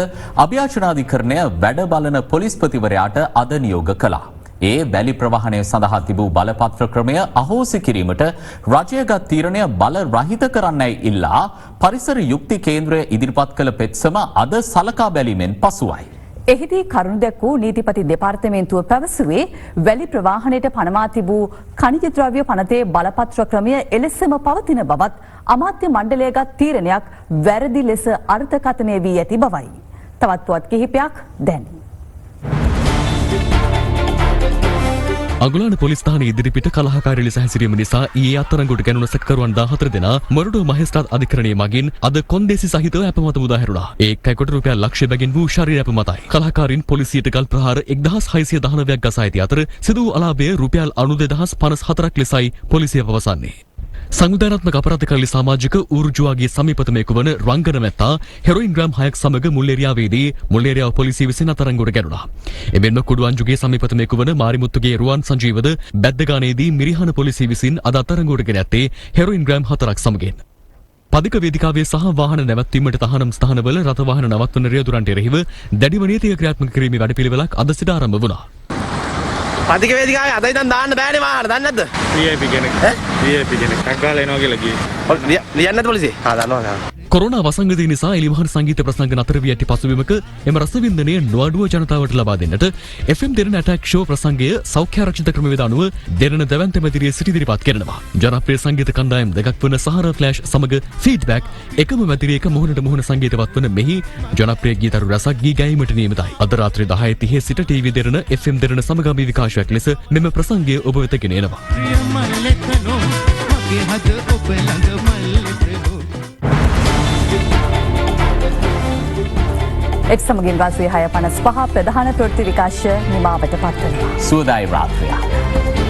අභ්‍යාචනාධිකරණය වැඩ බලන පොලිස්පතිවරයාට අද නියෝග කළා. ඒ වැලි ප්‍රවාහනය සඳහා තිබූ බලපත්‍ර ක්‍රමය අහෝසි කිරීමට රජයගත් තීරණය බල රහිත කරන්නයි ඉල්ලා පරිසර යුක්ති කේන්ද්‍රය ඉදිරිපත් කළ පෙත්සම අද සලකා බැලීමෙන් පසුවයි. එහිදී කරුණු දැක් වූ නීතිපති දෙපාර්තමේන්තුව පැවසුවේ වැලි ප්‍රවාහනයට පනමා තිබූ ඛනිජ ද්‍රව්‍ය පනතේ බලපත්‍ර ක්‍රමය එලෙසම පවතින බවත් අමාත්‍ය මණ්ඩලයගත් තීරණයක් වැරදි ලෙස අර්ථකථනය වී ඇති බවයි. තවත් පුවත් කිහිපයක් දැන්. අගුලාන පොලිස් ස්ථානයේ ඉදිරිපිට කලහකාරී ලෙස හැසිරීම නිසා ඊයේ අත්අඩංගුවට ගැනුණු සැකකරුවන් 14 දෙනා මොරටු මහේස්ත්‍රාත් අධිකරණයේ මගින් අද කොන්දේසි සහිතව අපමත මුදා හැරුණා. ඒ එක්කයිකොට රුපියල් ලක්ෂ බැගින් වූ ශරීර අපමතයි. කලහකාරීන් පොලිසියට ගල් ප්‍රහාර 1619ක් ගසා ඇති අතර සිදු වූ අලාභය රුපියල් 92,054ක් ලෙසයි පොලිසිය පවසන්නේ. සංවිධානාත්මක අපරාධකාරී සමාජික ඌර්ජුවාගේ සමීපතමයෙකු වන රංගන මැත්තා හෙරොයින් ග්‍රෑම් 6ක් සමග මුල්ලේරියාවේදී මුල්ලේරියාව පොලිසිය විසින් අත්අඩංගුවට ගැනුණා. එමෙන්ම කුඩුවන්ජුගේ සමීපතමයෙකු වන මාරිමුත්තුගේ රුවන් සංජීවද බැද්දගානේදී මිරිහන පොලිසිය විසින් අද අත්අඩංගුවට ගෙන ඇත්තේ හෙරොයින් ග්‍රෑම් 4ක් සමගින්. පදික වේදිකාවේ සහ වාහන නැවැත්වීමට තහනම් ස්ථානවල රථ වාහන නවත්වන රියදුරන්ට එරෙහිව දැඩිව නීතිය ක්‍රියාත්මක කිරීමේ වැඩපිළිවෙලක් අද සිට ආරම්භ වුණා. පදික වේදිකාවේ අද ඉඳන් දාන්න බෑනේ වාහන දන්නේ නැද්ද? VIP කෙනෙක්. VIP කෙනෙක්. අක්කාලා එනවා කියලා කිව්වේ. ලියන්නේ නැද්ද පොලිසිය? දන්නවා. කොරෝනා වසංගතය නිසා එලිමහන් සංගීත ප්‍රසංග නතර වී ඇති පසුබිමක එම රසවින්දනය නොඅඩුව ජනතාවට ලබා දෙන්නට FM දෙරණ ඇටැක් ෂෝ ප්‍රසංගය සෞඛ්‍ය ආරක්ෂිත ක්‍රමවේද අනුව දෙරණ දැවැන්ත මැදිරියේ සිට ඉදිරිපත් කරනවා. ජනප්‍රිය සංගීත කණ්ඩායම් දෙකක් වන සහරා ෆ්ලෑෂ් සමග ෆීඩ්බැක් එකම මැදිරියක මුහුණට මුහුණ සංගීතවත් වන මෙහි ජනප්‍රිය ගීතරු රසක් ගී ගැයීමට නියමිතයි. අද රාත්‍රී 10:30 සිට ටීවී දෙරණ FM දෙරණ සමගාමී විකාශයක් ලෙස මෙම ප්‍රසංගය ඔබ වෙත ගෙන එනවා. එක් සමගින් රාත්‍රී 6:55 ප්‍රධාන ප්‍රවෘත්ති විකාශය නිමාවට පත්වනවා. සුවදායි රාත්‍රියක්.